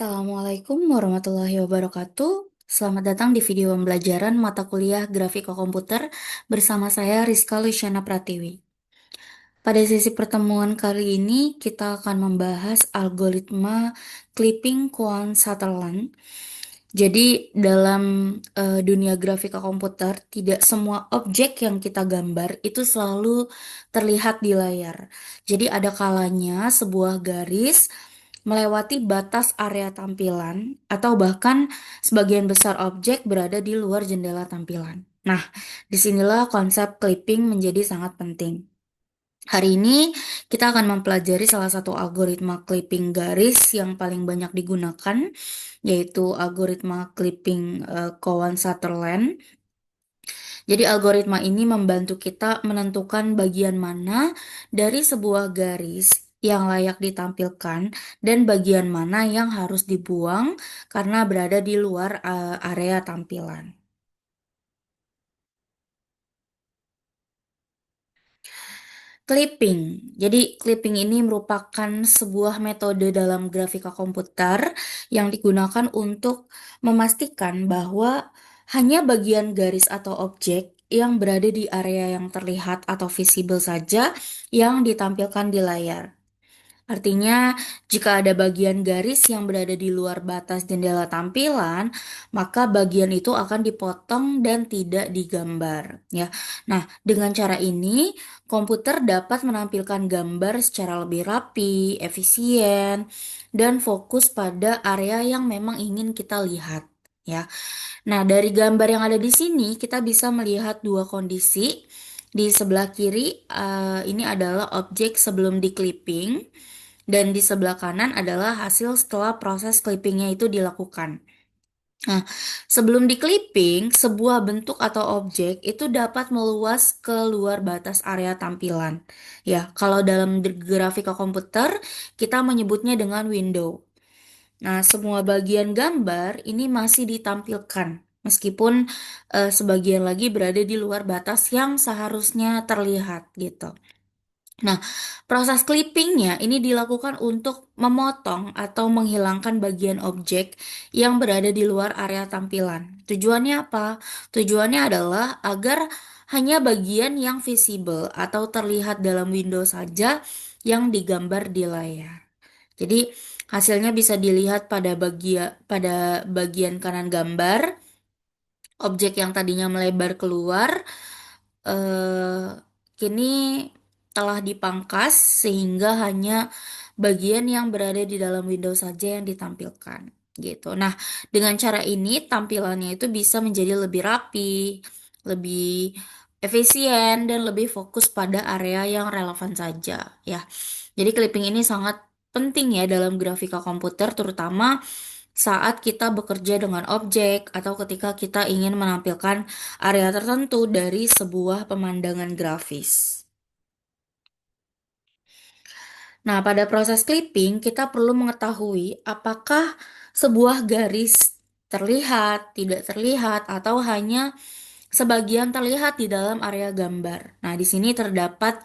Assalamualaikum warahmatullahi wabarakatuh. Selamat datang di video pembelajaran mata kuliah Grafika Komputer bersama saya Rizka Luciana Pratiwi. Pada sesi pertemuan kali ini kita akan membahas algoritma clipping Quant Sutherland. Jadi dalam dunia grafika komputer tidak semua objek yang kita gambar itu selalu terlihat di layar. Jadi ada kalanya sebuah garis melewati batas area tampilan, atau bahkan sebagian besar objek berada di luar jendela tampilan. Nah, disinilah konsep clipping menjadi sangat penting. Hari ini kita akan mempelajari salah satu algoritma clipping garis yang paling banyak digunakan, yaitu algoritma clipping Cohen-Sutherland. Jadi algoritma ini membantu kita menentukan bagian mana dari sebuah garis yang layak ditampilkan dan bagian mana yang harus dibuang karena berada di luar area tampilan. Clipping. Jadi clipping ini merupakan sebuah metode dalam grafika komputer yang digunakan untuk memastikan bahwa hanya bagian garis atau objek yang berada di area yang terlihat atau visible saja yang ditampilkan di layar. Artinya, jika ada bagian garis yang berada di luar batas jendela tampilan, maka bagian itu akan dipotong dan tidak digambar, ya. Nah, dengan cara ini, komputer dapat menampilkan gambar secara lebih rapi, efisien, dan fokus pada area yang memang ingin kita lihat, ya. Nah, dari gambar yang ada di sini, kita bisa melihat dua kondisi. Di sebelah kiri, ini adalah objek sebelum di clipping. Dan di sebelah kanan adalah hasil setelah proses clippingnya itu dilakukan. Nah, sebelum di clipping, sebuah bentuk atau objek itu dapat meluas ke luar batas area tampilan. Ya, kalau dalam grafika komputer, kita menyebutnya dengan window. Nah, semua bagian gambar ini masih ditampilkan, meskipun sebagian lagi berada di luar batas yang seharusnya terlihat gitu. Nah, proses clippingnya ini dilakukan untuk memotong atau menghilangkan bagian objek yang berada di luar area tampilan. Tujuannya apa? Tujuannya adalah agar hanya bagian yang visible atau terlihat dalam window saja yang digambar di layar. Jadi, hasilnya bisa dilihat pada bagian kanan gambar, objek yang tadinya melebar keluar kini telah dipangkas sehingga hanya bagian yang berada di dalam window saja yang ditampilkan gitu. Nah, dengan cara ini tampilannya itu bisa menjadi lebih rapi, lebih efisien dan lebih fokus pada area yang relevan saja ya. Jadi clipping ini sangat penting ya dalam grafika komputer terutama saat kita bekerja dengan objek atau ketika kita ingin menampilkan area tertentu dari sebuah pemandangan grafis. Nah, pada proses clipping, kita perlu mengetahui apakah sebuah garis terlihat, tidak terlihat, atau hanya sebagian terlihat di dalam area gambar. Nah, di sini terdapat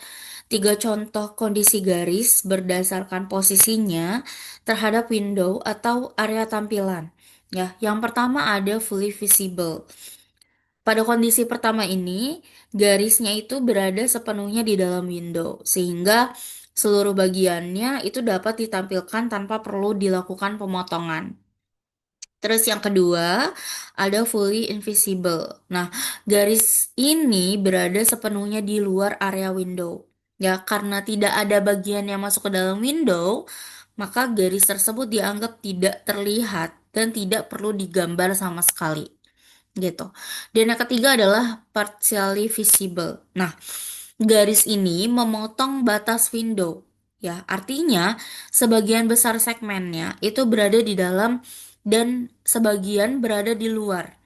tiga contoh kondisi garis berdasarkan posisinya terhadap window atau area tampilan. Ya, yang pertama ada fully visible. Pada kondisi pertama ini, garisnya itu berada sepenuhnya di dalam window, sehingga seluruh bagiannya itu dapat ditampilkan tanpa perlu dilakukan pemotongan. Terus yang kedua, ada fully invisible. Nah, garis ini berada sepenuhnya di luar area window. Ya, karena tidak ada bagian yang masuk ke dalam window, maka garis tersebut dianggap tidak terlihat dan tidak perlu digambar sama sekali gitu. Dan yang ketiga adalah partially visible. Nah, garis ini memotong batas window. Ya, artinya sebagian besar segmennya itu berada di dalam dan sebagian berada di luar.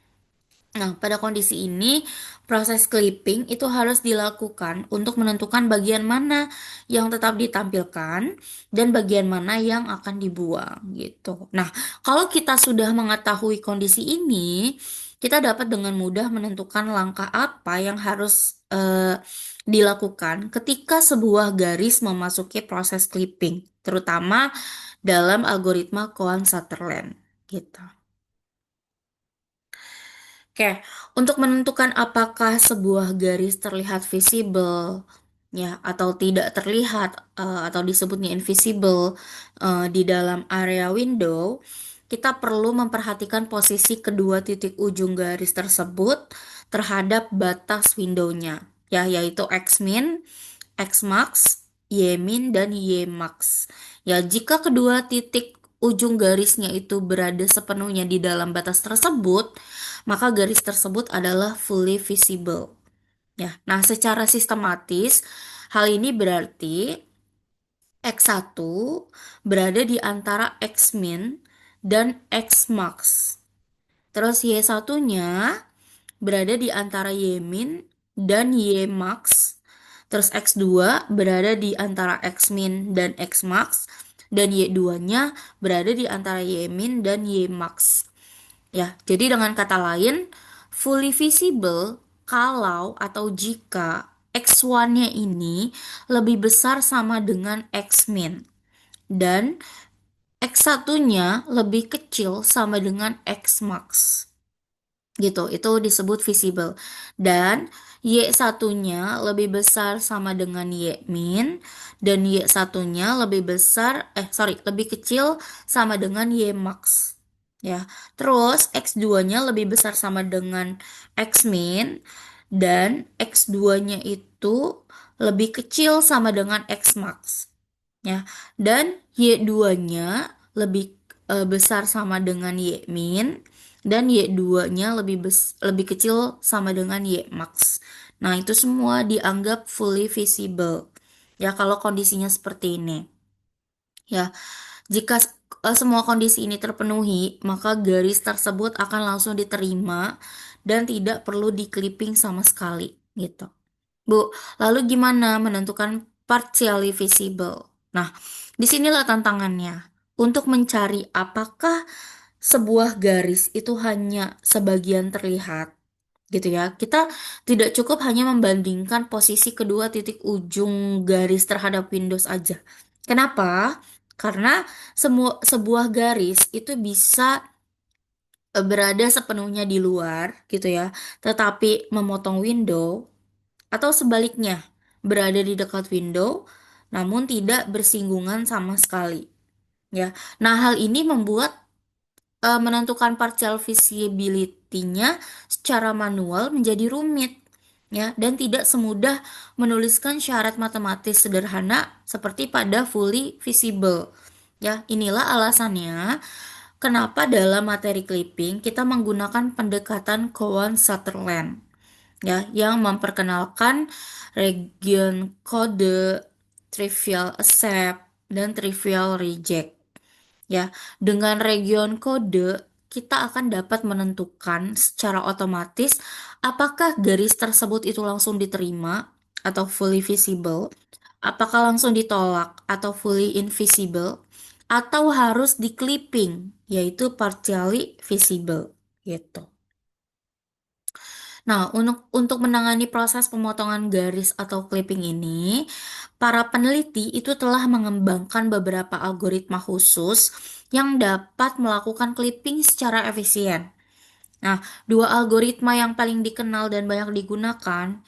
Nah, pada kondisi ini, proses clipping itu harus dilakukan untuk menentukan bagian mana yang tetap ditampilkan dan bagian mana yang akan dibuang gitu. Nah, kalau kita sudah mengetahui kondisi ini, kita dapat dengan mudah menentukan langkah apa yang harus dilakukan ketika sebuah garis memasuki proses clipping, terutama dalam algoritma Cohen-Sutherland gitu. Oke, untuk menentukan apakah sebuah garis terlihat visible ya atau tidak terlihat atau disebutnya invisible di dalam area window, kita perlu memperhatikan posisi kedua titik ujung garis tersebut terhadap batas windownya, ya yaitu X-min, X-max, Y-min, dan Y-max. Ya, jika kedua titik ujung garisnya itu berada sepenuhnya di dalam batas tersebut, maka garis tersebut adalah fully visible. Ya, nah secara sistematis, hal ini berarti X1 berada di antara X-min dan X-max. Terus Y1-nya berada di antara Y-min dan Y-max. Terus X2 berada di antara X-min dan X-max. Dan Y2-nya berada di antara Y-min dan Y-max. Ya, jadi dengan kata lain, fully visible kalau atau jika X1-nya ini lebih besar sama dengan X-min. Dan X1-nya lebih kecil sama dengan X-max gitu. Itu disebut visible. Dan Y1-nya lebih besar sama dengan Y min dan Y1-nya lebih besar lebih kecil sama dengan Y max. Ya. Terus X2-nya lebih besar sama dengan X min dan X2-nya itu lebih kecil sama dengan X max. Ya. Dan Y2-nya lebih besar sama dengan Y min dan Y2-nya lebih kecil sama dengan Y max. Nah, itu semua dianggap fully visible. Ya, kalau kondisinya seperti ini. Ya, jika semua kondisi ini terpenuhi, maka garis tersebut akan langsung diterima dan tidak perlu di-clipping sama sekali, gitu. Bu, lalu gimana menentukan partially visible? Nah, disinilah tantangannya. Untuk mencari apakah sebuah garis itu hanya sebagian terlihat, gitu ya. Kita tidak cukup hanya membandingkan posisi kedua titik ujung garis terhadap Windows aja. Kenapa? Karena sebuah garis itu bisa berada sepenuhnya di luar, gitu ya, tetapi memotong window atau sebaliknya, berada di dekat window namun tidak bersinggungan sama sekali. Ya. Nah, hal ini membuat menentukan partial visibility-nya secara manual menjadi rumit. Ya, dan tidak semudah menuliskan syarat matematis sederhana seperti pada fully visible. Ya, inilah alasannya kenapa dalam materi clipping kita menggunakan pendekatan Cohen-Sutherland ya, yang memperkenalkan region kode, trivial accept, dan trivial reject. Ya, dengan region kode kita akan dapat menentukan secara otomatis apakah garis tersebut itu langsung diterima atau fully visible, apakah langsung ditolak atau fully invisible, atau harus di clipping yaitu partially visible gitu. Nah, untuk menangani proses pemotongan garis atau clipping ini, para peneliti itu telah mengembangkan beberapa algoritma khusus yang dapat melakukan clipping secara efisien. Nah, dua algoritma yang paling dikenal dan banyak digunakan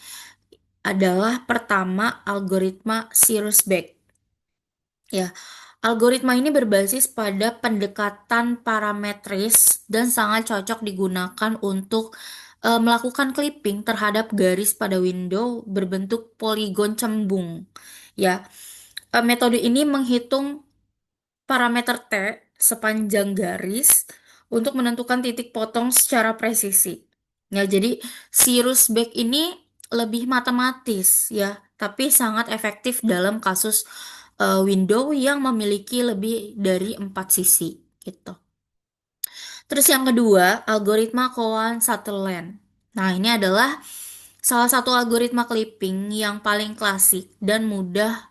adalah pertama algoritma Cirrus-Beck. Ya, algoritma ini berbasis pada pendekatan parametris dan sangat cocok digunakan untuk melakukan clipping terhadap garis pada window berbentuk poligon cembung. Ya, metode ini menghitung parameter T sepanjang garis untuk menentukan titik potong secara presisi. Ya, jadi Cirrus-Beck ini lebih matematis ya, tapi sangat efektif dalam kasus window yang memiliki lebih dari 4 sisi gitu. Terus yang kedua, algoritma Cohen-Sutherland. Nah, ini adalah salah satu algoritma clipping yang paling klasik dan mudah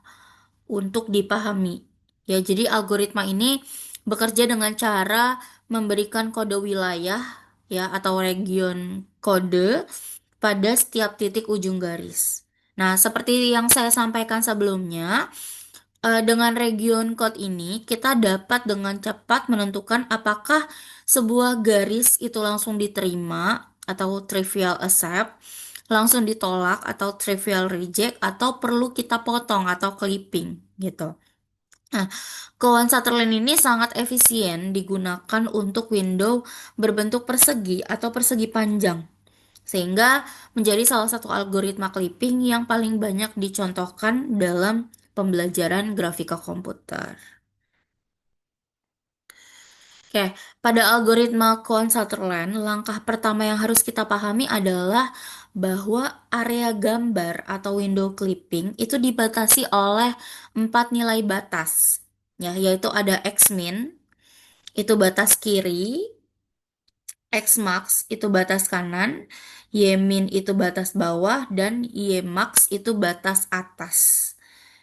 untuk dipahami. Ya, jadi algoritma ini bekerja dengan cara memberikan kode wilayah ya atau region kode pada setiap titik ujung garis. Nah, seperti yang saya sampaikan sebelumnya, Dengan region code ini, kita dapat dengan cepat menentukan apakah sebuah garis itu langsung diterima atau trivial accept, langsung ditolak atau trivial reject, atau perlu kita potong atau clipping gitu. Nah, Koan Sutherland ini sangat efisien digunakan untuk window berbentuk persegi atau persegi panjang, sehingga menjadi salah satu algoritma clipping yang paling banyak dicontohkan dalam pembelajaran grafika komputer. Oke, pada algoritma Cohen-Sutherland, langkah pertama yang harus kita pahami adalah bahwa area gambar atau window clipping itu dibatasi oleh 4 nilai batas, ya, yaitu ada X-min, itu batas kiri, X-max itu batas kanan, Y-min itu batas bawah, dan Y-max itu batas atas.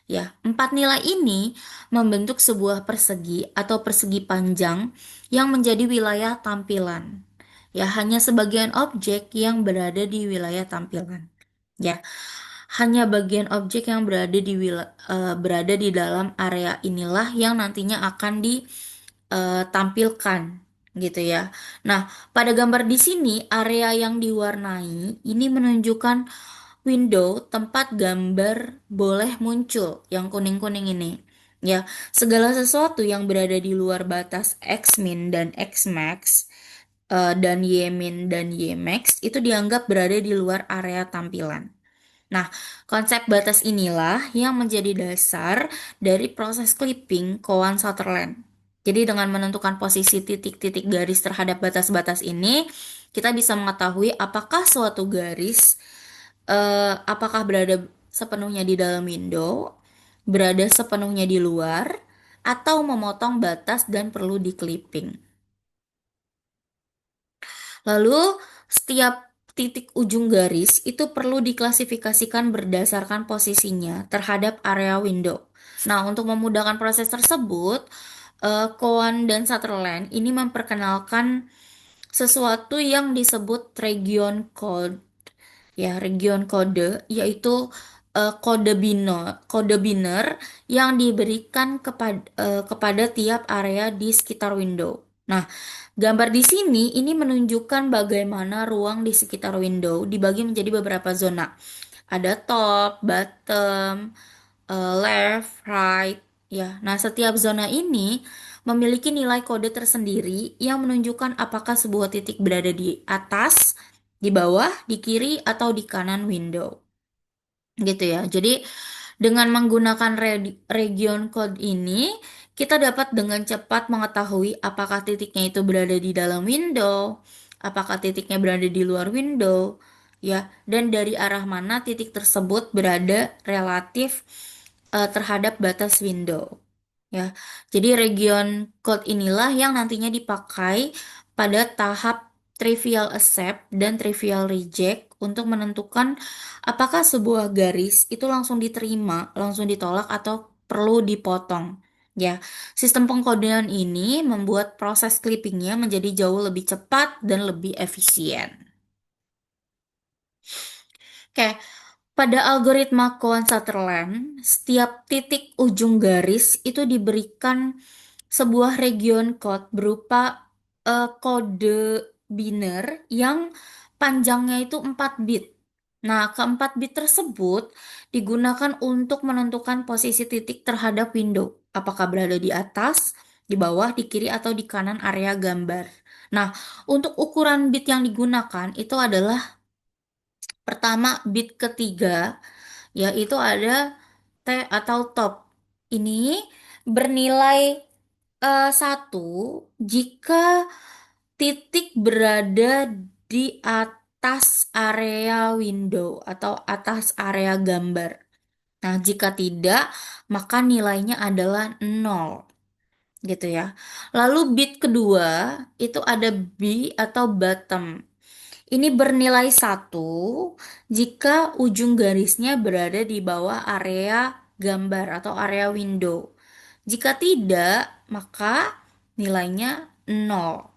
Ya, 4 nilai ini membentuk sebuah persegi atau persegi panjang yang menjadi wilayah tampilan. Ya, hanya sebagian objek yang berada di wilayah tampilan. Ya, hanya bagian objek yang berada di dalam area inilah yang nantinya akan ditampilkan gitu ya. Nah, pada gambar di sini area yang diwarnai ini menunjukkan window tempat gambar boleh muncul, yang kuning-kuning ini. Ya, segala sesuatu yang berada di luar batas X-min dan X-max dan Y-min dan Y-max itu dianggap berada di luar area tampilan. Nah, konsep batas inilah yang menjadi dasar dari proses clipping Cohen-Sutherland. Jadi dengan menentukan posisi titik-titik garis terhadap batas-batas ini, kita bisa mengetahui apakah suatu garis apakah berada sepenuhnya di dalam window, berada sepenuhnya di luar, atau memotong batas dan perlu di clipping. Lalu, setiap titik ujung garis itu perlu diklasifikasikan berdasarkan posisinya terhadap area window. Nah, untuk memudahkan proses tersebut, Cohen dan Sutherland ini memperkenalkan sesuatu yang disebut region code. Ya, region kode yaitu kode biner yang diberikan kepada tiap area di sekitar window. Nah, gambar di sini ini menunjukkan bagaimana ruang di sekitar window dibagi menjadi beberapa zona. Ada top, bottom, left, right, ya. Nah, setiap zona ini memiliki nilai kode tersendiri yang menunjukkan apakah sebuah titik berada di atas, di bawah, di kiri, atau di kanan window. Gitu ya. Jadi, dengan menggunakan region code ini, kita dapat dengan cepat mengetahui apakah titiknya itu berada di dalam window, apakah titiknya berada di luar window, ya, dan dari arah mana titik tersebut berada relatif terhadap batas window. Ya, jadi region code inilah yang nantinya dipakai pada tahap trivial accept dan trivial reject untuk menentukan apakah sebuah garis itu langsung diterima, langsung ditolak atau perlu dipotong. Ya, sistem pengkodean ini membuat proses clippingnya menjadi jauh lebih cepat dan lebih efisien. Oke, pada algoritma Cohen-Sutherland, setiap titik ujung garis itu diberikan sebuah region code berupa kode biner yang panjangnya itu 4 bit. Nah, keempat bit tersebut digunakan untuk menentukan posisi titik terhadap window. Apakah berada di atas, di bawah, di kiri, atau di kanan area gambar. Nah, untuk ukuran bit yang digunakan itu adalah pertama bit ketiga, yaitu ada T atau top. Ini bernilai 1 jika titik berada di atas area window atau atas area gambar. Nah, jika tidak, maka nilainya adalah 0 gitu ya. Lalu bit kedua itu ada B atau bottom. Ini bernilai 1 jika ujung garisnya berada di bawah area gambar atau area window. Jika tidak, maka nilainya 0.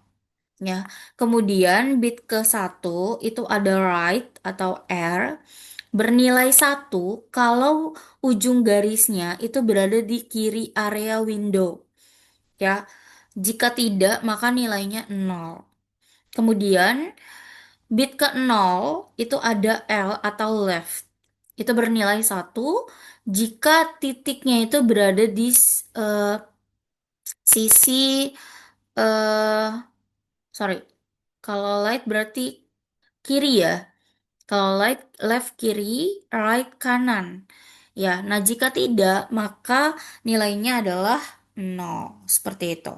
Ya. Kemudian bit ke-1 itu ada right atau R. bernilai satu kalau ujung garisnya itu berada di kiri area window. Ya, jika tidak, maka nilainya nol. Kemudian, bit ke nol itu ada L atau left. Itu bernilai satu jika titiknya itu berada di sisi, eh sorry, kalau light berarti kiri ya. Kalau light left kiri, right kanan. Ya, nah jika tidak, maka nilainya adalah nol. Seperti itu.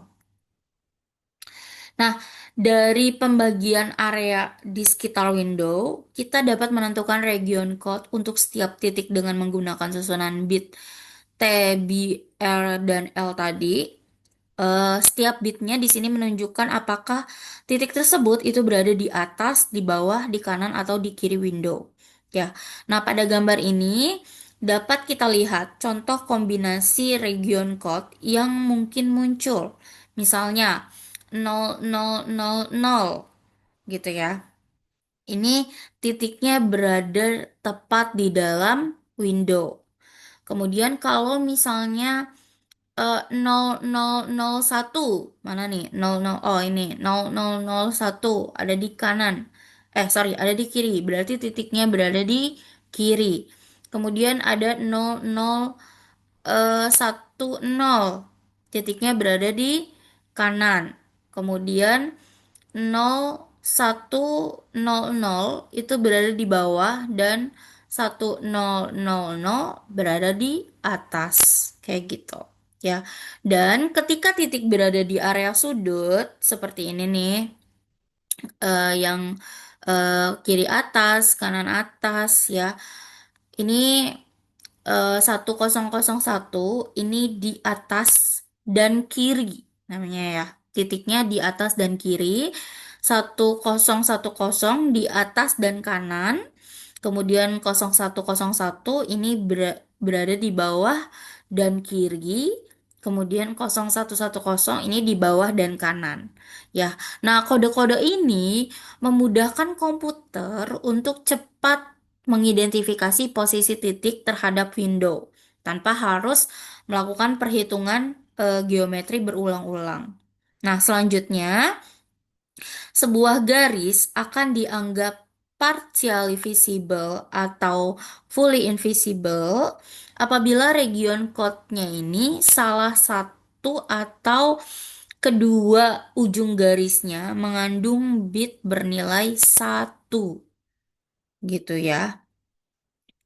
Nah, dari pembagian area di sekitar window, kita dapat menentukan region code untuk setiap titik dengan menggunakan susunan bit T, B, R, dan L tadi. Setiap bitnya di sini menunjukkan apakah titik tersebut itu berada di atas, di bawah, di kanan, atau di kiri window. Ya, nah pada gambar ini dapat kita lihat contoh kombinasi region code yang mungkin muncul. Misalnya 0000 gitu ya. Ini titiknya berada tepat di dalam window. Kemudian kalau misalnya 0001 mana nih 00, oh ini 0001 ada di kanan, sorry, ada di kiri, berarti titiknya berada di kiri. Kemudian ada 0010, titiknya berada di kanan. Kemudian 0100 itu berada di bawah dan 1000 berada di atas, kayak gitu ya. Dan ketika titik berada di area sudut seperti ini nih, yang kiri atas, kanan atas ya. Ini 1001 ini di atas dan kiri namanya ya. Titiknya di atas dan kiri. 1010 di atas dan kanan. Kemudian 0101 ini berada di bawah dan kiri. Kemudian 0110 ini di bawah dan kanan. Ya. Nah, kode-kode ini memudahkan komputer untuk cepat mengidentifikasi posisi titik terhadap window tanpa harus melakukan perhitungan geometri berulang-ulang. Nah, selanjutnya sebuah garis akan dianggap partially visible atau fully invisible apabila region code-nya ini salah satu atau kedua ujung garisnya mengandung bit bernilai satu, gitu ya.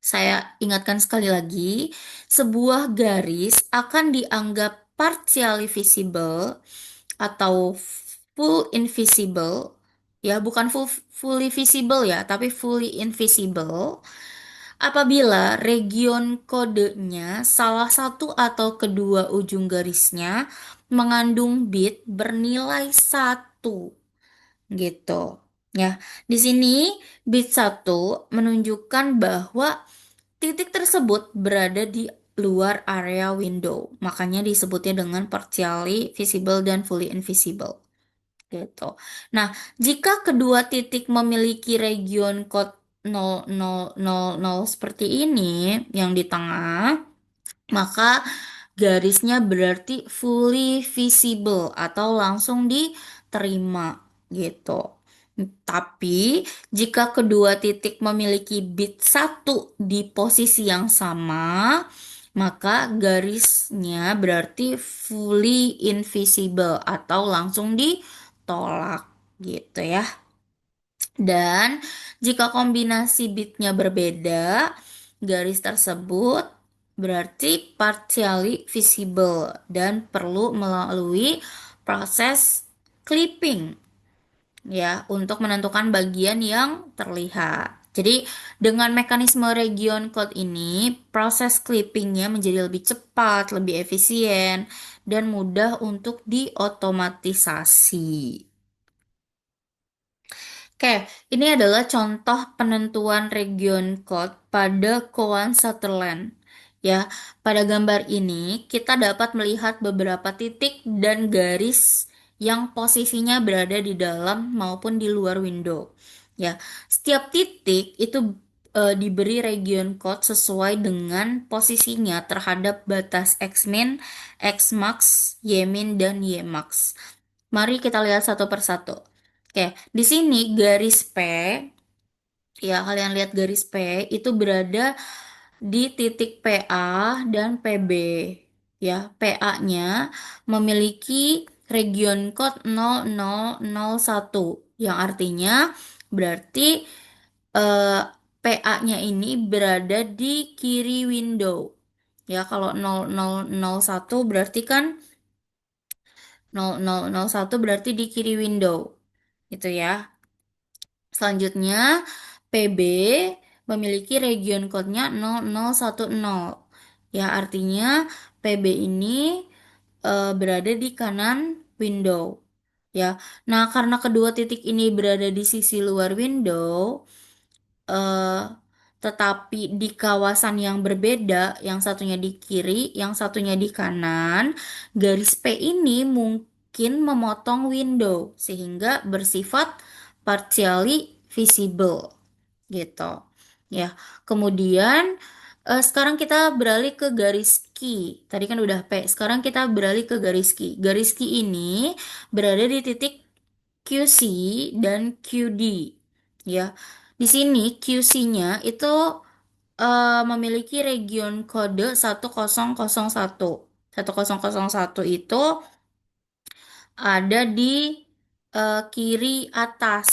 Saya ingatkan sekali lagi, sebuah garis akan dianggap partially visible atau full invisible, ya bukan fully visible ya, tapi fully invisible apabila region kodenya salah satu atau kedua ujung garisnya mengandung bit bernilai satu, gitu. Ya, di sini bit satu menunjukkan bahwa titik tersebut berada di luar area window, makanya disebutnya dengan partially visible dan fully invisible. Gitu. Nah, jika kedua titik memiliki region code 0000 seperti ini, yang di tengah, maka garisnya berarti fully visible atau langsung diterima gitu. Tapi jika kedua titik memiliki bit satu di posisi yang sama, maka garisnya berarti fully invisible atau langsung ditolak gitu ya. Dan jika kombinasi bitnya berbeda, garis tersebut berarti partially visible dan perlu melalui proses clipping ya untuk menentukan bagian yang terlihat. Jadi dengan mekanisme region code ini, proses clippingnya menjadi lebih cepat, lebih efisien, dan mudah untuk diotomatisasi. Oke, ini adalah contoh penentuan region code pada Koan Sutherland. Ya, pada gambar ini kita dapat melihat beberapa titik dan garis yang posisinya berada di dalam maupun di luar window. Ya, setiap titik itu diberi region code sesuai dengan posisinya terhadap batas Xmin, Xmax, Ymin, dan Ymax. Mari kita lihat satu persatu. Oke, di sini garis P, ya kalian lihat garis P itu berada di titik PA dan PB. Ya, PA-nya memiliki region code 0001 yang artinya berarti PA-nya ini berada di kiri window. Ya, kalau 0001 berarti kan 0001 berarti di kiri window. Itu ya. Selanjutnya, PB memiliki region code-nya 0010. Ya, artinya PB ini berada di kanan window. Ya. Nah, karena kedua titik ini berada di sisi luar window, eh, tetapi di kawasan yang berbeda, yang satunya di kiri, yang satunya di kanan, garis P ini mungkin memotong window sehingga bersifat partially visible gitu. Ya, kemudian sekarang kita beralih ke garis key. Tadi kan udah P, sekarang kita beralih ke garis key. Garis key ini berada di titik QC dan QD. Ya, di sini QC-nya itu memiliki region kode 1001. 1001 itu ada di kiri atas.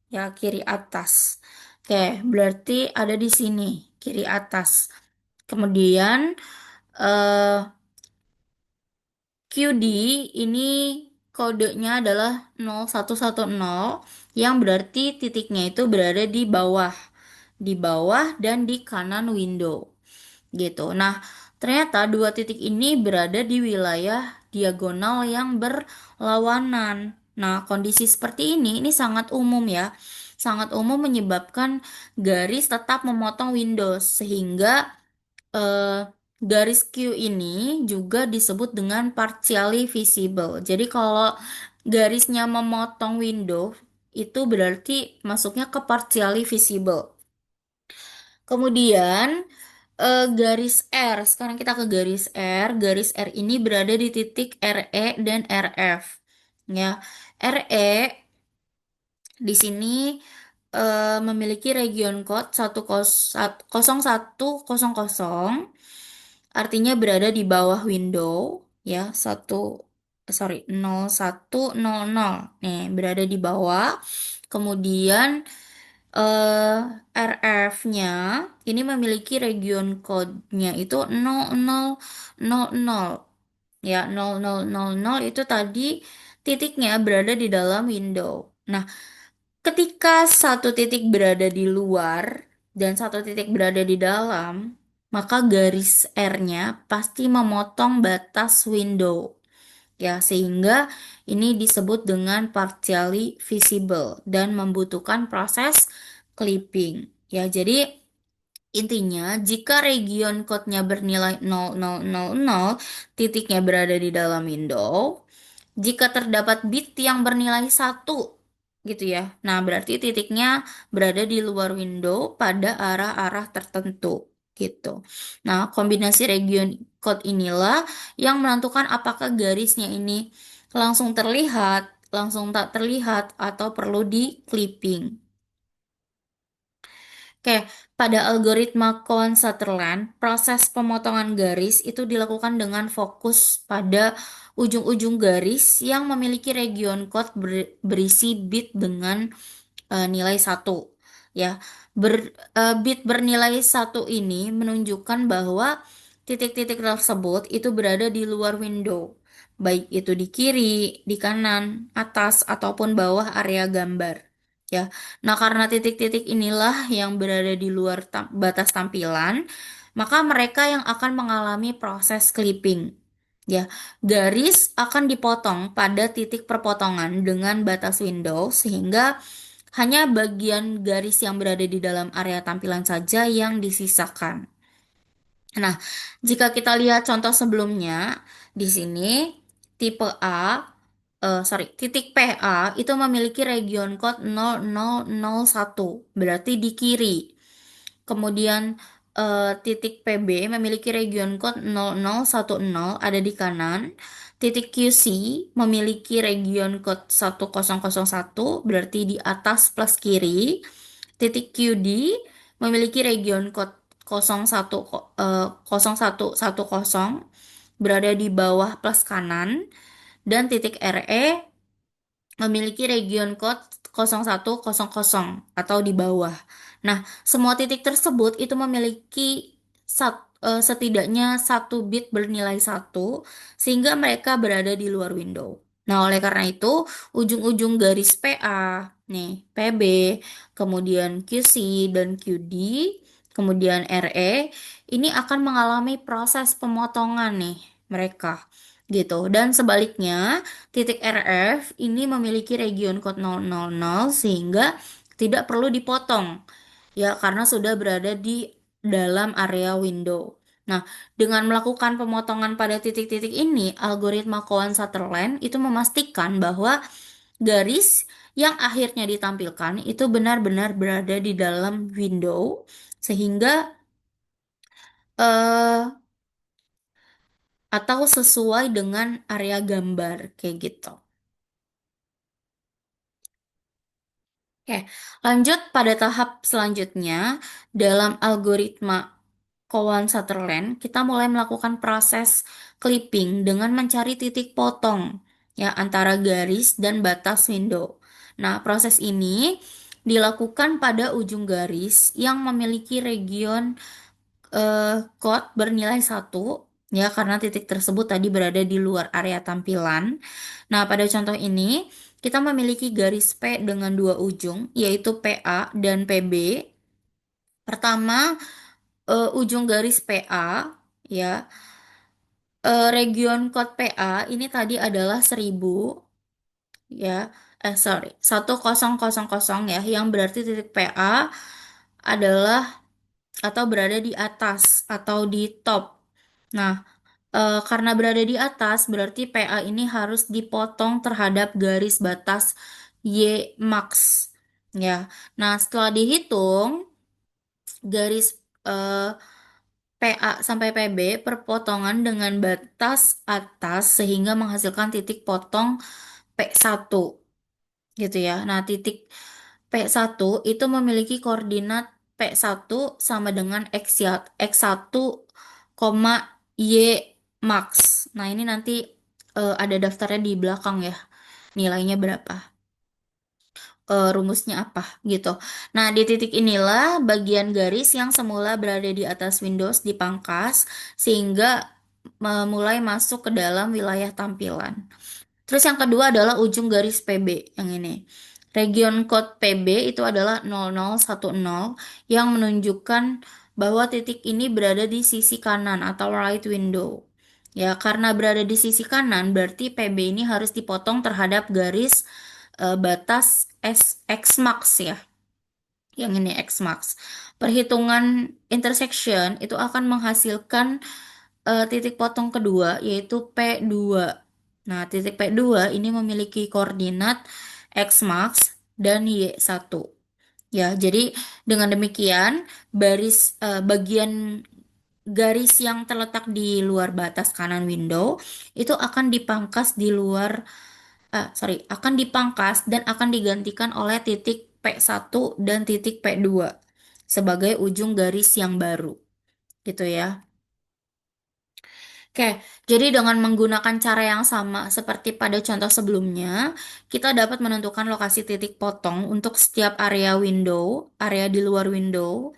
Ya, kiri atas. Oke, berarti ada di sini, kiri atas. Kemudian eh, QD ini kodenya adalah 0110 yang berarti titiknya itu berada di bawah dan di kanan window gitu. Nah, ternyata dua titik ini berada di wilayah diagonal yang berlawanan. Nah, kondisi seperti ini sangat umum ya. Sangat umum menyebabkan garis tetap memotong Windows sehingga eh, garis Q ini juga disebut dengan partially visible. Jadi kalau garisnya memotong window itu berarti masuknya ke partially visible. Kemudian garis R. Sekarang kita ke garis R. Garis R ini berada di titik RE dan RF. Ya, RE di sini memiliki region code 0100, artinya berada di bawah window ya, 0100. Nih, berada di bawah. Kemudian RF-nya ini memiliki region code-nya itu 0000. Ya, 0000 itu tadi titiknya berada di dalam window. Nah, ketika satu titik berada di luar dan satu titik berada di dalam, maka garis R-nya pasti memotong batas window. Ya, sehingga ini disebut dengan partially visible dan membutuhkan proses clipping. Ya, jadi intinya jika region code-nya bernilai 0000, titiknya berada di dalam window. Jika terdapat bit yang bernilai 1 gitu ya. Nah, berarti titiknya berada di luar window pada arah-arah tertentu gitu. Nah, kombinasi region code inilah yang menentukan apakah garisnya ini langsung terlihat, langsung tak terlihat, atau perlu di clipping. Oke, pada algoritma Cohen Sutherland, proses pemotongan garis itu dilakukan dengan fokus pada ujung-ujung garis yang memiliki region code berisi bit dengan nilai 1. Ya, bit bernilai 1 ini menunjukkan bahwa titik-titik tersebut itu berada di luar window, baik itu di kiri, di kanan, atas, ataupun bawah area gambar. Ya, nah karena titik-titik inilah yang berada di luar batas tampilan, maka mereka yang akan mengalami proses clipping. Ya, garis akan dipotong pada titik perpotongan dengan batas window sehingga hanya bagian garis yang berada di dalam area tampilan saja yang disisakan. Nah, jika kita lihat contoh sebelumnya, di sini tipe A, titik PA itu memiliki region code 0001, berarti di kiri. kemudian titik PB memiliki region code 0010 ada di kanan, titik QC memiliki region code 1001 berarti di atas plus kiri, titik QD memiliki region code 0110 berada di bawah plus kanan, dan titik RE memiliki region code 0100 atau di bawah. Nah, semua titik tersebut itu memiliki setidaknya satu bit bernilai satu, sehingga mereka berada di luar window. Nah, oleh karena itu, ujung-ujung garis PA, nih, PB, kemudian QC dan QD, kemudian RE, ini akan mengalami proses pemotongan nih, mereka. Gitu. Dan sebaliknya, titik RF ini memiliki region code 000 sehingga tidak perlu dipotong ya karena sudah berada di dalam area window. Nah, dengan melakukan pemotongan pada titik-titik ini, algoritma Cohen Sutherland itu memastikan bahwa garis yang akhirnya ditampilkan itu benar-benar berada di dalam window sehingga eh atau sesuai dengan area gambar kayak gitu. Oke, lanjut pada tahap selanjutnya. Dalam algoritma Cowan Sutherland, kita mulai melakukan proses clipping dengan mencari titik potong ya antara garis dan batas window. Nah, proses ini dilakukan pada ujung garis yang memiliki region code bernilai satu ya karena titik tersebut tadi berada di luar area tampilan. Nah, pada contoh ini kita memiliki garis P dengan dua ujung yaitu PA dan PB. Pertama, ujung garis PA ya, region code PA ini tadi adalah 1000 ya. Sorry, 1000 ya, yang berarti titik PA adalah atau berada di atas atau di top. Nah, karena berada di atas, berarti PA ini harus dipotong terhadap garis batas Y max. Ya, nah setelah dihitung garis eh, PA sampai PB perpotongan dengan batas atas sehingga menghasilkan titik potong P1 gitu ya. Nah, titik P1 itu memiliki koordinat P1 sama dengan X1, koma Y max. Nah, ini nanti ada daftarnya di belakang ya. Nilainya berapa? Rumusnya apa gitu. Nah, di titik inilah bagian garis yang semula berada di atas Windows dipangkas sehingga mulai masuk ke dalam wilayah tampilan. Terus yang kedua adalah ujung garis PB yang ini. Region code PB itu adalah 0010 yang menunjukkan bahwa titik ini berada di sisi kanan atau right window. Ya, karena berada di sisi kanan berarti PB ini harus dipotong terhadap garis batas X max ya. Yang ini X max. Perhitungan intersection itu akan menghasilkan titik potong kedua yaitu P2. Nah, titik P2 ini memiliki koordinat X max dan Y1. Ya, jadi dengan demikian bagian garis yang terletak di luar batas kanan window itu akan dipangkas di luar akan dipangkas dan akan digantikan oleh titik P1 dan titik P2 sebagai ujung garis yang baru gitu ya. Oke, jadi dengan menggunakan cara yang sama seperti pada contoh sebelumnya, kita dapat menentukan lokasi titik potong untuk setiap area window, area di luar window.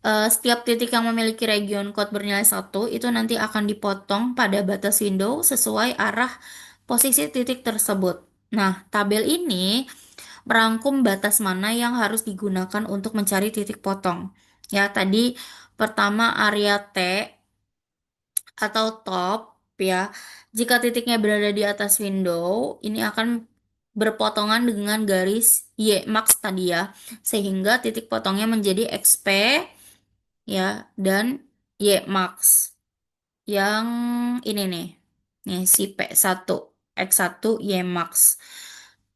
Setiap titik yang memiliki region code bernilai satu itu nanti akan dipotong pada batas window sesuai arah posisi titik tersebut. Nah, tabel ini merangkum batas mana yang harus digunakan untuk mencari titik potong. Ya, tadi pertama area T atau top ya. Jika titiknya berada di atas window, ini akan berpotongan dengan garis Y max tadi ya. Sehingga titik potongnya menjadi XP ya dan Y max. Yang ini nih. Nih si P1 X1 Y max.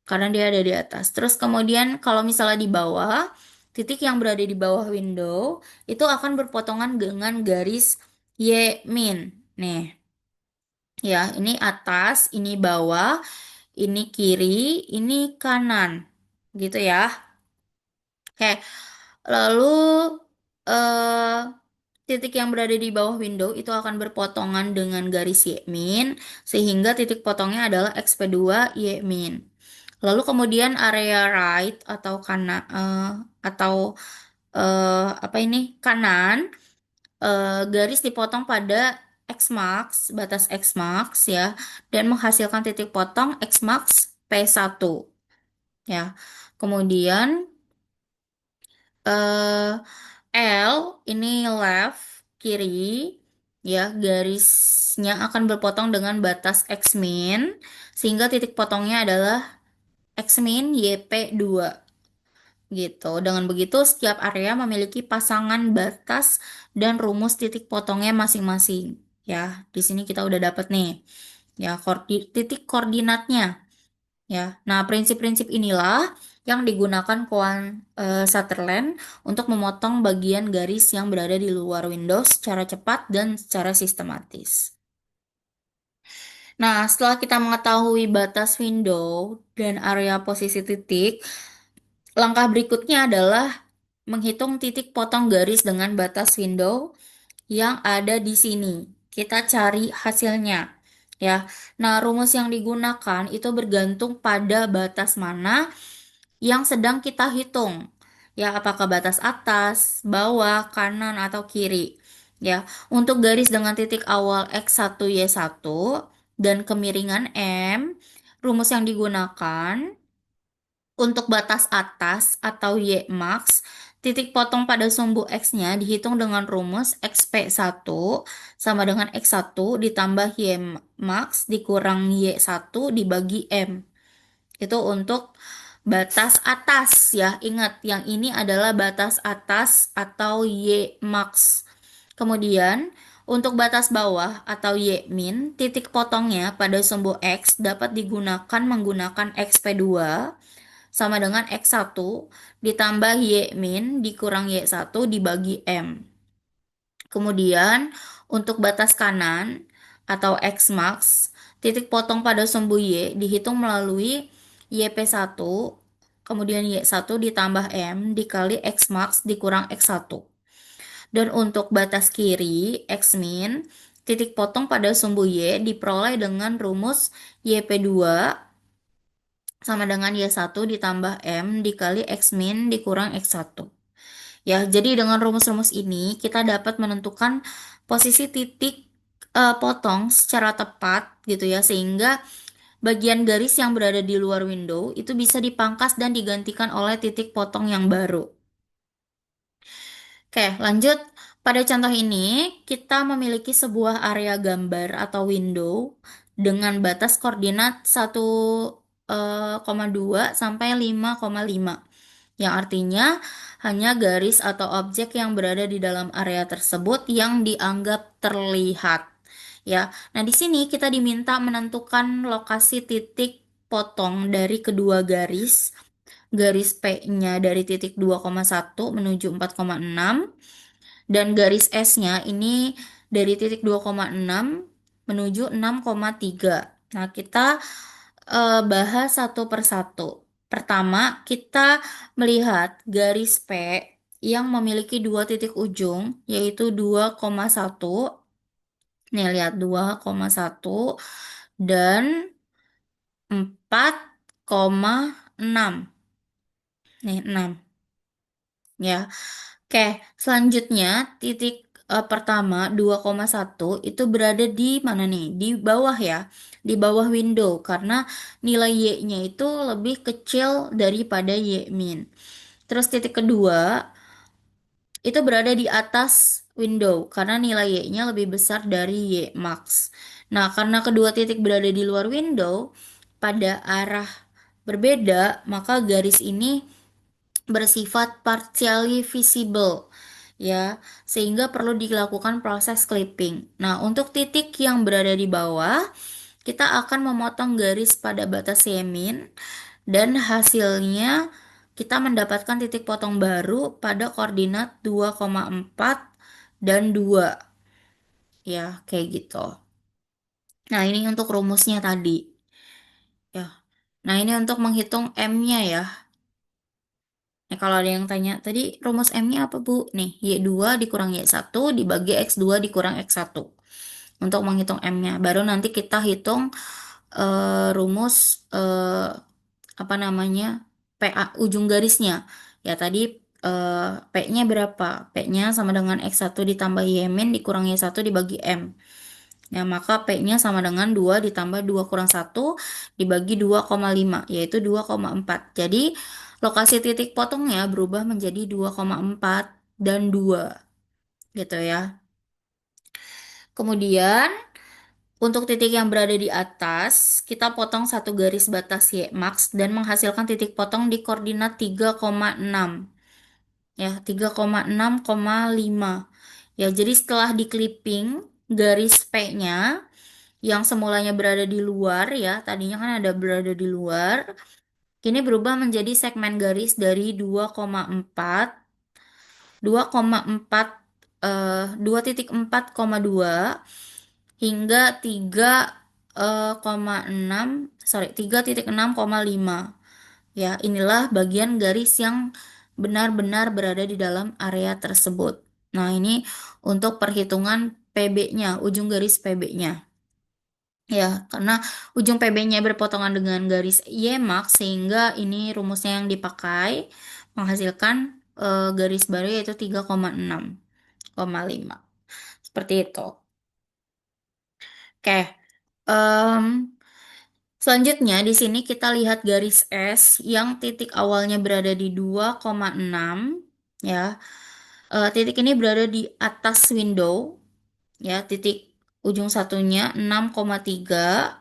Karena dia ada di atas. Terus kemudian kalau misalnya di bawah titik yang berada di bawah window itu akan berpotongan dengan garis Y min. Nih, ya, ini atas, ini bawah, ini kiri, ini kanan. Gitu ya. Oke, lalu eh titik yang berada di bawah window itu akan berpotongan dengan garis Y min, sehingga titik potongnya adalah XP2 Y min. Lalu kemudian area right atau kanan atau apa ini kanan, garis dipotong pada X max, batas X max ya, dan menghasilkan titik potong X max P1 ya. Kemudian eh L ini left kiri ya, garisnya akan berpotong dengan batas X min, sehingga titik potongnya adalah X min YP2 gitu. Dengan begitu setiap area memiliki pasangan batas dan rumus titik potongnya masing-masing ya. Di sini kita udah dapet nih ya titik koordinatnya ya. Nah, prinsip-prinsip inilah yang digunakan Sutherland untuk memotong bagian garis yang berada di luar Windows secara cepat dan secara sistematis. Nah, setelah kita mengetahui batas window dan area posisi titik, langkah berikutnya adalah menghitung titik potong garis dengan batas window yang ada di sini. Kita cari hasilnya. Ya. Nah, rumus yang digunakan itu bergantung pada batas mana yang sedang kita hitung. Ya, apakah batas atas, bawah, kanan, atau kiri. Ya, untuk garis dengan titik awal X1, Y1 dan kemiringan M, rumus yang digunakan untuk batas atas atau Y max, titik potong pada sumbu X-nya dihitung dengan rumus XP1 sama dengan X1 ditambah Y max dikurang Y1 dibagi M. Itu untuk batas atas ya. Ingat, yang ini adalah batas atas atau Y max. Kemudian, untuk batas bawah atau Y min, titik potongnya pada sumbu X dapat digunakan menggunakan XP2 sama dengan X1 ditambah Y min dikurang Y1 dibagi M. Kemudian, untuk batas kanan atau X max, titik potong pada sumbu Y dihitung melalui YP1, kemudian Y1 ditambah M dikali X max dikurang X1. Dan untuk batas kiri, X min, titik potong pada sumbu Y diperoleh dengan rumus YP2 sama dengan Y1 ditambah M dikali X min dikurang X1. Ya, jadi dengan rumus-rumus ini kita dapat menentukan posisi titik potong secara tepat gitu ya, sehingga bagian garis yang berada di luar window itu bisa dipangkas dan digantikan oleh titik potong yang baru. Oke, lanjut. Pada contoh ini, kita memiliki sebuah area gambar atau window dengan batas koordinat 1,2 sampai 5,5. Yang artinya hanya garis atau objek yang berada di dalam area tersebut yang dianggap terlihat. Ya. Nah, di sini kita diminta menentukan lokasi titik potong dari kedua garis. Garis P-nya dari titik 2,1 menuju 4,6 dan garis S-nya ini dari titik 2,6 menuju 6,3. Nah, kita bahas satu persatu. Pertama, kita melihat garis P yang memiliki dua titik ujung, yaitu 2,1. Nih, lihat 2,1 dan 4,6. Nih, 6. Ya. Oke, selanjutnya titik pertama 2,1 itu berada di mana nih? Di bawah ya, di bawah window karena nilai Y-nya itu lebih kecil daripada Y min. Terus titik kedua itu berada di atas window karena nilai Y-nya lebih besar dari Y max. Nah, karena kedua titik berada di luar window pada arah berbeda, maka garis ini bersifat partially visible ya, sehingga perlu dilakukan proses clipping. Nah, untuk titik yang berada di bawah, kita akan memotong garis pada batas Y min dan hasilnya kita mendapatkan titik potong baru pada koordinat 2,4 dan 2. Ya, kayak gitu. Nah, ini untuk rumusnya tadi. Ya. Nah, ini untuk menghitung M-nya ya. Nah, kalau ada yang tanya, tadi rumus M-nya apa, Bu? Nih, Y2 dikurang Y1 dibagi X2 dikurang X1. Untuk menghitung M-nya. Baru nanti kita hitung rumus apa namanya? PA ujung garisnya. Ya, tadi P-nya berapa? P-nya sama dengan X1 ditambah Y min dikurang Y1 dibagi M. Ya, maka P-nya sama dengan 2 ditambah 2 kurang 1 dibagi 2,5, yaitu 2,4. Jadi, lokasi titik potongnya berubah menjadi 2,4 dan 2, gitu ya. Kemudian, untuk titik yang berada di atas, kita potong satu garis batas Y max dan menghasilkan titik potong di koordinat 3,6. Ya, 3,6,5. Ya, jadi setelah di clipping, garis P-nya yang semulanya berada di luar ya, tadinya kan ada berada di luar, kini berubah menjadi segmen garis dari 2,4, 2,4 2,4,2 hingga 3,6 ya. Inilah bagian garis yang benar-benar berada di dalam area tersebut. Nah, ini untuk perhitungan PB-nya, ujung garis PB-nya. Ya, karena ujung PB-nya berpotongan dengan garis Y-max sehingga ini rumusnya yang dipakai menghasilkan garis baru yaitu 3,6,5. Seperti itu. Oke. Em, Selanjutnya di sini kita lihat garis S yang titik awalnya berada di 2,6 ya. Titik ini berada di atas window ya, titik ujung satunya 6,3,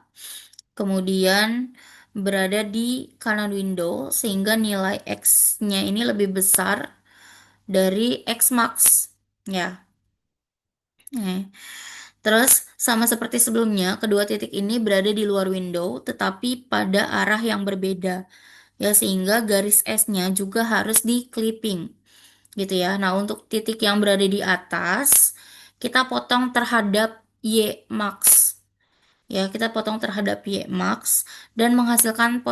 kemudian berada di kanan window sehingga nilai X-nya ini lebih besar dari X max ya. Nah, terus sama seperti sebelumnya, kedua titik ini berada di luar window tetapi pada arah yang berbeda ya, sehingga garis S-nya juga harus di clipping gitu ya. Nah, untuk titik yang berada di atas kita potong terhadap Y max. Ya, kita potong terhadap Y max dan menghasilkan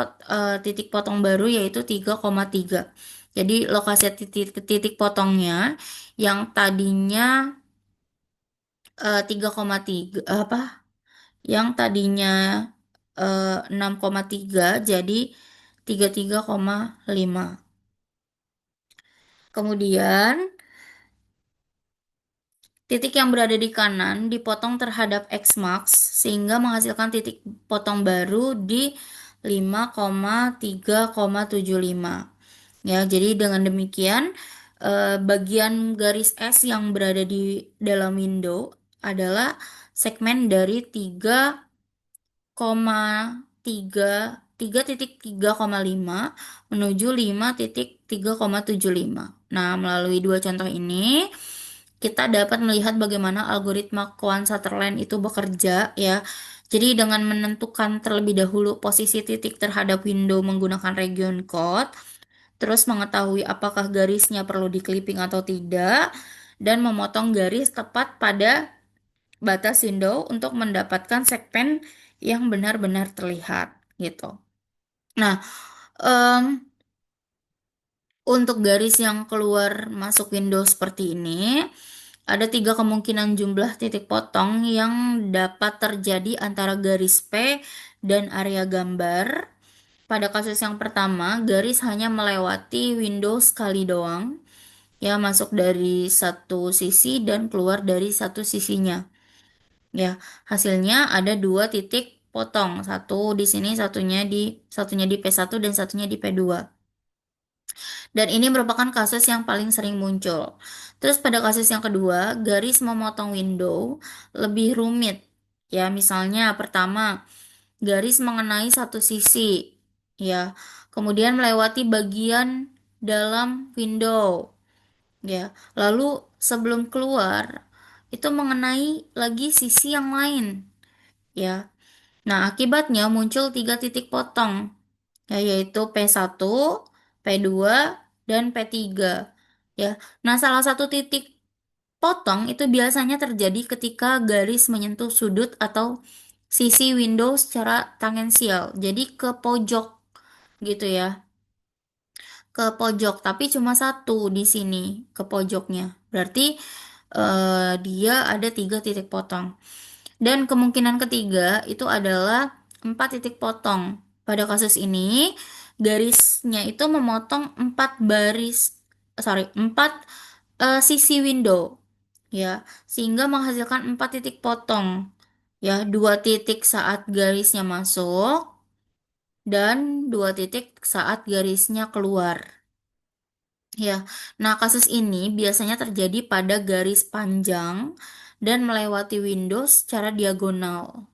titik potong baru yaitu 3,3. Jadi lokasi titik potongnya yang tadinya 3,3 apa? Yang tadinya 6,3 jadi 33,5. Kemudian titik yang berada di kanan dipotong terhadap X max sehingga menghasilkan titik potong baru di 5,3,75. Ya, jadi dengan demikian bagian garis S yang berada di dalam window adalah segmen dari 3,3 menuju 5,3,75. Nah, melalui dua contoh ini kita dapat melihat bagaimana algoritma Quant Sutherland itu bekerja ya. Jadi dengan menentukan terlebih dahulu posisi titik terhadap window menggunakan region code, terus mengetahui apakah garisnya perlu di clipping atau tidak, dan memotong garis tepat pada batas window untuk mendapatkan segmen yang benar-benar terlihat gitu. Nah, em, untuk garis yang keluar masuk window seperti ini, ada tiga kemungkinan jumlah titik potong yang dapat terjadi antara garis P dan area gambar. Pada kasus yang pertama, garis hanya melewati window sekali doang, ya masuk dari satu sisi dan keluar dari satu sisinya. Ya, hasilnya ada dua titik potong, satu di sini, satunya di P1 dan satunya di P2. Dan ini merupakan kasus yang paling sering muncul. Terus pada kasus yang kedua, garis memotong window lebih rumit. Ya, misalnya pertama, garis mengenai satu sisi, ya. Kemudian melewati bagian dalam window, ya. Lalu sebelum keluar itu mengenai lagi sisi yang lain, ya. Nah, akibatnya muncul tiga titik potong, ya, yaitu P1, P2, dan P3. Ya. Nah, salah satu titik potong itu biasanya terjadi ketika garis menyentuh sudut atau sisi window secara tangensial. Jadi ke pojok gitu ya. Ke pojok, tapi cuma satu di sini ke pojoknya. Berarti dia ada 3 titik potong. Dan kemungkinan ketiga itu adalah 4 titik potong. Pada kasus ini, garisnya itu memotong 4 sisi window, ya, sehingga menghasilkan 4 titik potong, ya, 2 titik saat garisnya masuk dan 2 titik saat garisnya keluar. Ya, nah kasus ini biasanya terjadi pada garis panjang dan melewati window secara diagonal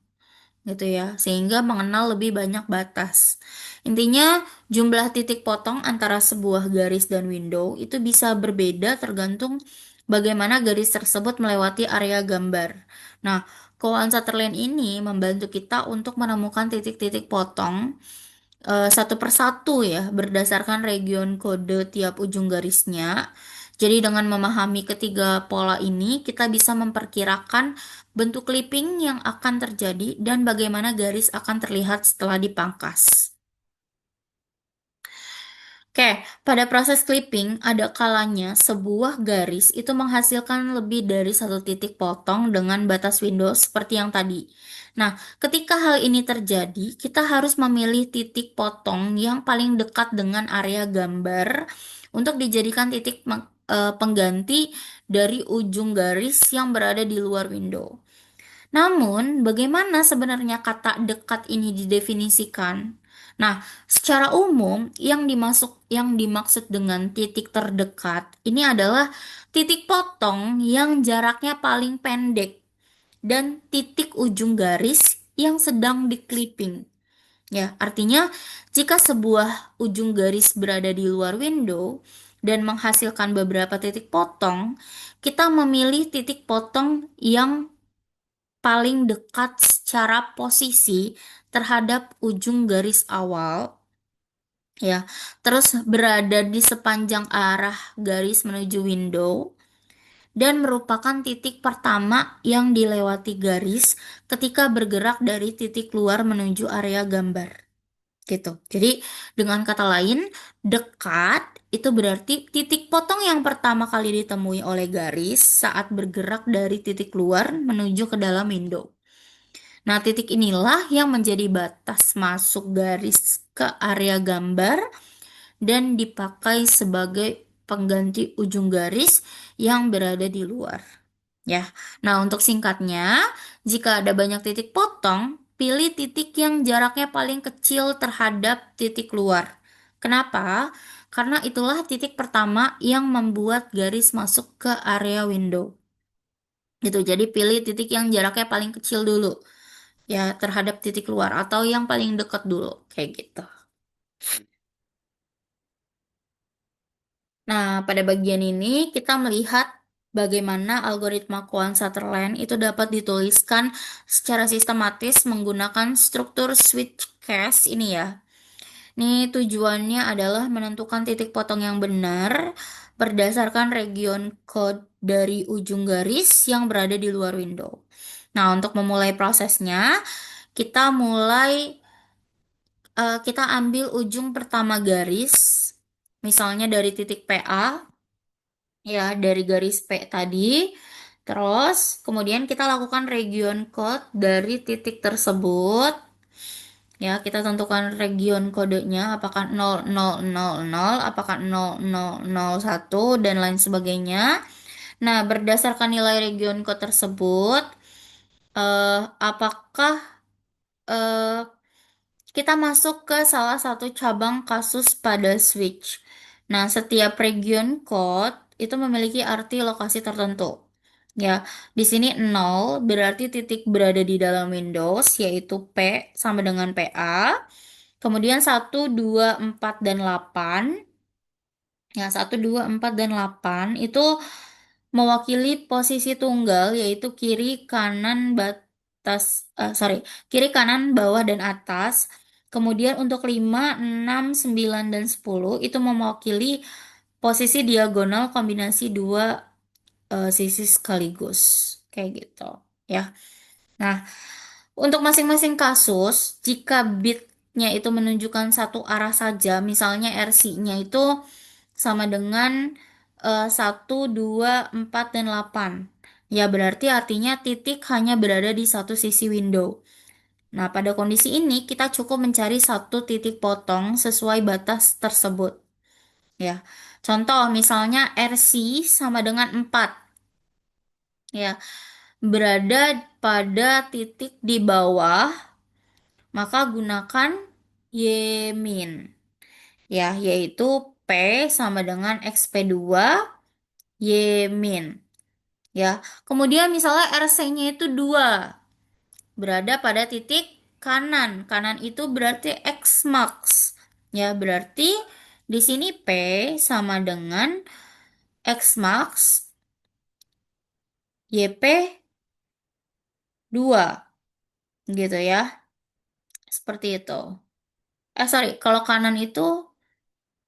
gitu ya, sehingga mengenal lebih banyak batas. Intinya, jumlah titik potong antara sebuah garis dan window itu bisa berbeda tergantung bagaimana garis tersebut melewati area gambar. Nah, Koan Sutherland ini membantu kita untuk menemukan titik-titik potong satu persatu ya, berdasarkan region kode tiap ujung garisnya. Jadi dengan memahami ketiga pola ini, kita bisa memperkirakan bentuk clipping yang akan terjadi dan bagaimana garis akan terlihat setelah dipangkas. Oke, pada proses clipping, ada kalanya sebuah garis itu menghasilkan lebih dari 1 titik potong dengan batas window seperti yang tadi. Nah, ketika hal ini terjadi, kita harus memilih titik potong yang paling dekat dengan area gambar untuk dijadikan titik pengganti dari ujung garis yang berada di luar window. Namun, bagaimana sebenarnya kata dekat ini didefinisikan? Nah, secara umum yang dimaksud dengan titik terdekat ini adalah titik potong yang jaraknya paling pendek dan titik ujung garis yang sedang di-clipping. Ya, artinya jika sebuah ujung garis berada di luar window dan menghasilkan beberapa titik potong, kita memilih titik potong yang paling dekat secara posisi terhadap ujung garis awal, ya, terus berada di sepanjang arah garis menuju window dan merupakan titik pertama yang dilewati garis ketika bergerak dari titik luar menuju area gambar gitu. Jadi dengan kata lain, dekat itu berarti titik potong yang pertama kali ditemui oleh garis saat bergerak dari titik luar menuju ke dalam window. Nah, titik inilah yang menjadi batas masuk garis ke area gambar dan dipakai sebagai pengganti ujung garis yang berada di luar. Ya. Nah, untuk singkatnya, jika ada banyak titik potong, pilih titik yang jaraknya paling kecil terhadap titik luar. Kenapa? Karena itulah titik pertama yang membuat garis masuk ke area window. Gitu. Jadi pilih titik yang jaraknya paling kecil dulu ya terhadap titik luar atau yang paling dekat dulu kayak gitu. Nah, pada bagian ini kita melihat bagaimana algoritma Cohen-Sutherland itu dapat dituliskan secara sistematis menggunakan struktur switch case ini ya. Ini tujuannya adalah menentukan titik potong yang benar berdasarkan region code dari ujung garis yang berada di luar window. Nah, untuk memulai prosesnya, kita mulai kita ambil ujung pertama garis, misalnya dari titik PA, ya dari garis P tadi. Terus kemudian kita lakukan region code dari titik tersebut. Ya, kita tentukan region kodenya apakah 0000, apakah 0001 dan lain sebagainya. Nah, berdasarkan nilai region code tersebut, apakah eh, kita masuk ke salah satu cabang kasus pada switch. Nah, setiap region code itu memiliki arti lokasi tertentu. Ya, di sini 0 berarti titik berada di dalam Windows, yaitu P sama dengan PA. Kemudian 1, 2, 4, dan 8. Ya, 1, 2, 4, dan 8 itu mewakili posisi tunggal, yaitu kiri, kanan, kiri, kanan, bawah, dan atas. Kemudian untuk 5, 6, 9, dan 10 itu mewakili posisi diagonal kombinasi dua sisi sekaligus. Kayak gitu, ya. Nah, untuk masing-masing kasus, jika bitnya itu menunjukkan satu arah saja, misalnya RC-nya itu sama dengan 1, 2, 4, dan 8. Ya, berarti artinya titik hanya berada di satu sisi window. Nah, pada kondisi ini kita cukup mencari satu titik potong sesuai batas tersebut. Ya, contoh misalnya RC sama dengan 4. Ya, berada pada titik di bawah, maka gunakan Y-min. Ya, yaitu P sama dengan XP2 Y-min. Ya, kemudian misalnya RC-nya itu 2, berada pada titik kanan. Kanan itu berarti X max. Ya, berarti di sini P sama dengan X max YP2 gitu ya. Seperti itu. Sorry, kalau kanan itu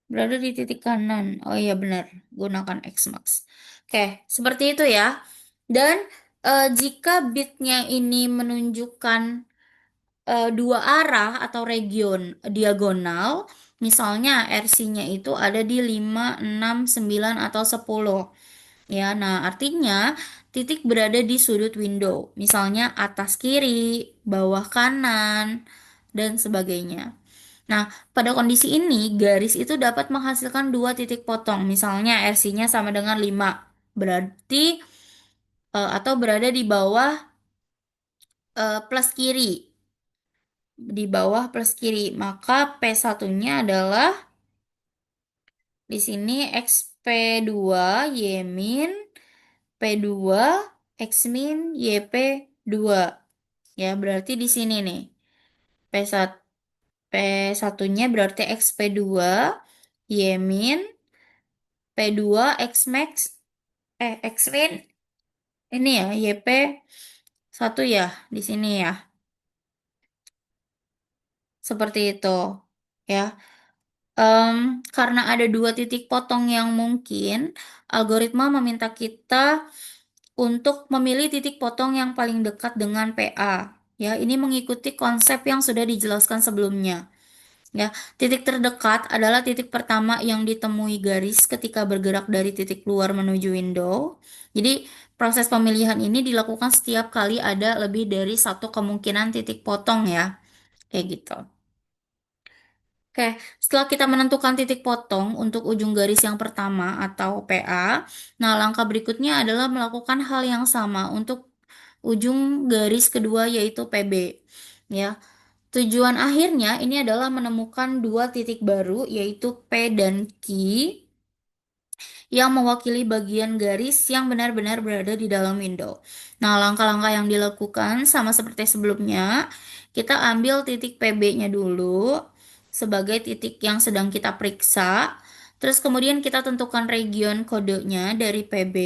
berada di titik kanan. Oh iya benar, gunakan X max. Oke, seperti itu ya. Dan jika bitnya ini menunjukkan dua arah atau region diagonal, misalnya RC-nya itu ada di 5, 6, 9, atau 10. Ya, nah artinya titik berada di sudut window, misalnya atas kiri, bawah kanan, dan sebagainya. Nah, pada kondisi ini garis itu dapat menghasilkan dua titik potong, misalnya RC-nya sama dengan 5, berarti atau berada di bawah plus kiri, di bawah plus kiri, maka P1-nya adalah di sini XP2 Y min P2 X min YP2. Ya, berarti di sini nih. P1 P1-nya berarti XP2 Y min P2 X max X min ini ya YP1 ya di sini ya. Seperti itu. Ya. Karena ada dua titik potong yang mungkin, algoritma meminta kita untuk memilih titik potong yang paling dekat dengan PA. Ya, ini mengikuti konsep yang sudah dijelaskan sebelumnya. Ya, titik terdekat adalah titik pertama yang ditemui garis ketika bergerak dari titik luar menuju window. Jadi, proses pemilihan ini dilakukan setiap kali ada lebih dari satu kemungkinan titik potong ya. Kayak gitu. Oke, setelah kita menentukan titik potong untuk ujung garis yang pertama atau PA, nah langkah berikutnya adalah melakukan hal yang sama untuk ujung garis kedua yaitu PB. Ya, tujuan akhirnya ini adalah menemukan dua titik baru yaitu P dan Q yang mewakili bagian garis yang benar-benar berada di dalam window. Nah, langkah-langkah yang dilakukan sama seperti sebelumnya, kita ambil titik PB-nya dulu sebagai titik yang sedang kita periksa. Terus kemudian kita tentukan region kodenya dari PB.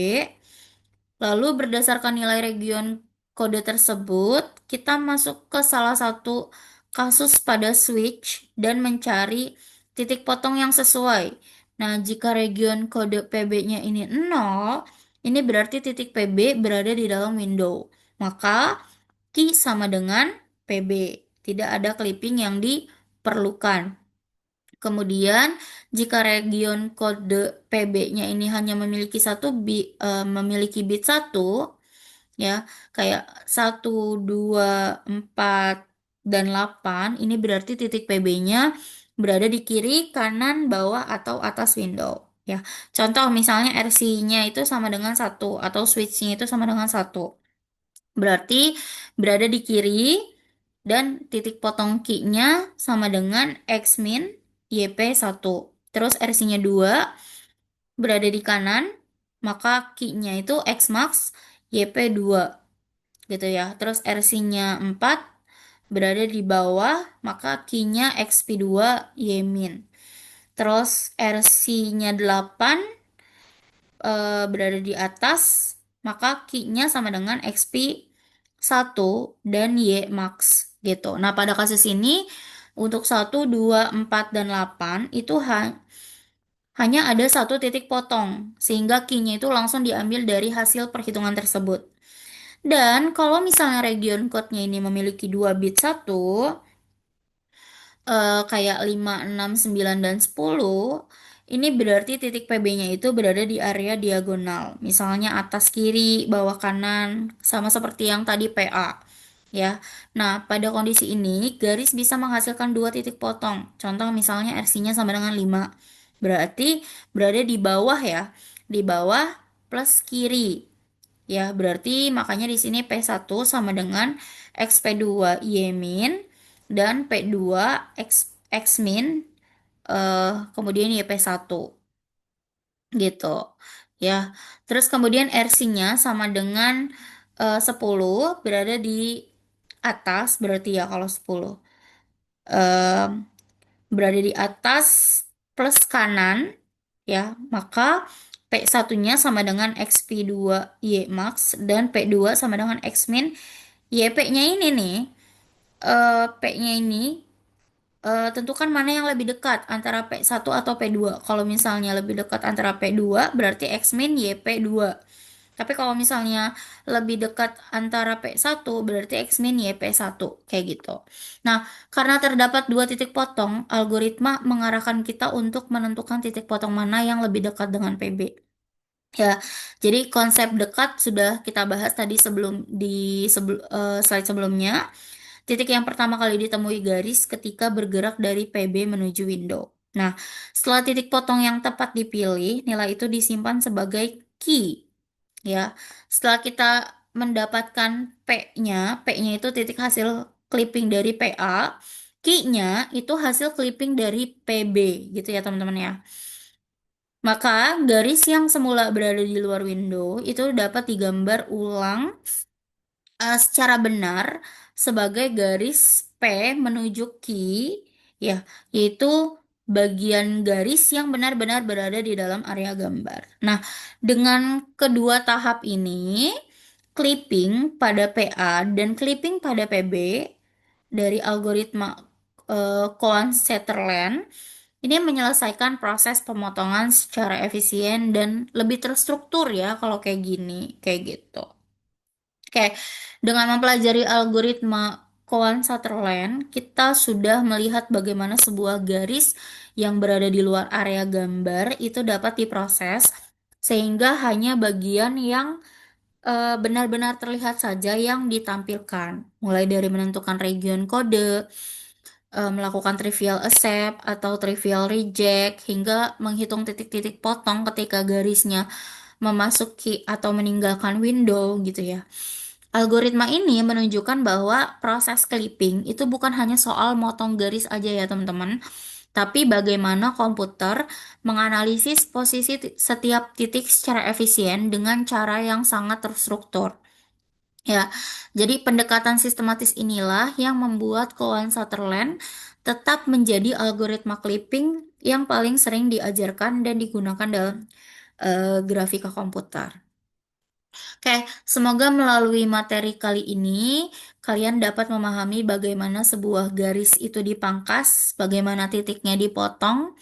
Lalu berdasarkan nilai region kode tersebut, kita masuk ke salah satu kasus pada switch dan mencari titik potong yang sesuai. Nah, jika region kode PB-nya ini 0, ini berarti titik PB berada di dalam window. Maka key sama dengan PB. Tidak ada clipping yang diperlukan. Kemudian, jika region kode PB-nya ini hanya memiliki bit 1, ya, kayak 1, 2, 4, dan 8, ini berarti titik PB-nya berada di kiri, kanan, bawah, atau atas window. Ya, contoh misalnya RC-nya itu sama dengan 1, atau switch-nya itu sama dengan 1. Berarti berada di kiri, dan titik potong key-nya sama dengan X min YP1. Terus RC-nya 2 berada di kanan, maka key-nya itu X max YP2 gitu ya. Terus RC-nya 4 berada di bawah, maka key-nya XP2 Y min. Terus RC-nya 8 berada di atas, maka key-nya sama dengan XP1 dan Y max gitu. Nah, pada kasus ini Untuk 1, 2, 4, dan 8 itu hanya ada satu titik potong, sehingga key-nya itu langsung diambil dari hasil perhitungan tersebut. Dan kalau misalnya region code-nya ini memiliki 2 bit 1, kayak 5, 6, 9, dan 10, ini berarti titik PB-nya itu berada di area diagonal. Misalnya atas kiri, bawah kanan, sama seperti yang tadi PA. Ya, nah pada kondisi ini garis bisa menghasilkan dua titik potong. Contoh misalnya RC-nya sama dengan 5. Berarti berada di bawah ya, di bawah plus kiri. Ya, berarti makanya di sini P1 sama dengan XP2 Y min dan P2 X min kemudian YP1 gitu. Ya. Terus kemudian RC-nya sama dengan 10 berada di atas berarti ya kalau 10. Em, Berada di atas plus kanan ya, maka P1-nya sama dengan XP2 Y max dan P2 sama dengan X min YP-nya ini nih, P-nya ini tentukan mana yang lebih dekat antara P1 atau P2. Kalau misalnya lebih dekat antara P2 berarti X min YP2. Tapi kalau misalnya lebih dekat antara P1 berarti X min YP1 kayak gitu. Nah, karena terdapat dua titik potong, algoritma mengarahkan kita untuk menentukan titik potong mana yang lebih dekat dengan PB. Ya, jadi konsep dekat sudah kita bahas tadi slide sebelumnya. Titik yang pertama kali ditemui garis ketika bergerak dari PB menuju window. Nah, setelah titik potong yang tepat dipilih, nilai itu disimpan sebagai key. Ya, setelah kita mendapatkan P-nya itu titik hasil clipping dari PA, key-nya itu hasil clipping dari PB, gitu ya teman-teman ya. Maka garis yang semula berada di luar window itu dapat digambar ulang secara benar sebagai garis P menuju key, ya, yaitu bagian garis yang benar-benar berada di dalam area gambar. Nah, dengan kedua tahap ini, clipping pada PA dan clipping pada PB dari algoritma Cohen-Sutherland ini menyelesaikan proses pemotongan secara efisien dan lebih terstruktur ya kalau kayak gini, kayak gitu. Oke, dengan mempelajari algoritma Cohen-Sutherland, kita sudah melihat bagaimana sebuah garis yang berada di luar area gambar itu dapat diproses sehingga hanya bagian yang benar-benar terlihat saja yang ditampilkan, mulai dari menentukan region kode, melakukan trivial accept atau trivial reject, hingga menghitung titik-titik potong ketika garisnya memasuki atau meninggalkan window gitu ya. Algoritma ini menunjukkan bahwa proses clipping itu bukan hanya soal motong garis aja ya teman-teman, tapi bagaimana komputer menganalisis posisi setiap titik secara efisien dengan cara yang sangat terstruktur. Ya, jadi pendekatan sistematis inilah yang membuat Cohen-Sutherland tetap menjadi algoritma clipping yang paling sering diajarkan dan digunakan dalam grafika komputer. Oke, semoga melalui materi kali ini kalian dapat memahami bagaimana sebuah garis itu dipangkas, bagaimana titiknya dipotong,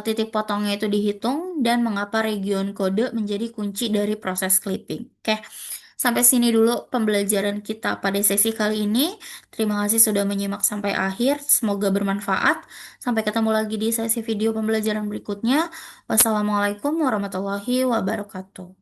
titik potongnya itu dihitung, dan mengapa region kode menjadi kunci dari proses clipping. Oke, sampai sini dulu pembelajaran kita pada sesi kali ini. Terima kasih sudah menyimak sampai akhir. Semoga bermanfaat. Sampai ketemu lagi di sesi video pembelajaran berikutnya. Wassalamualaikum warahmatullahi wabarakatuh.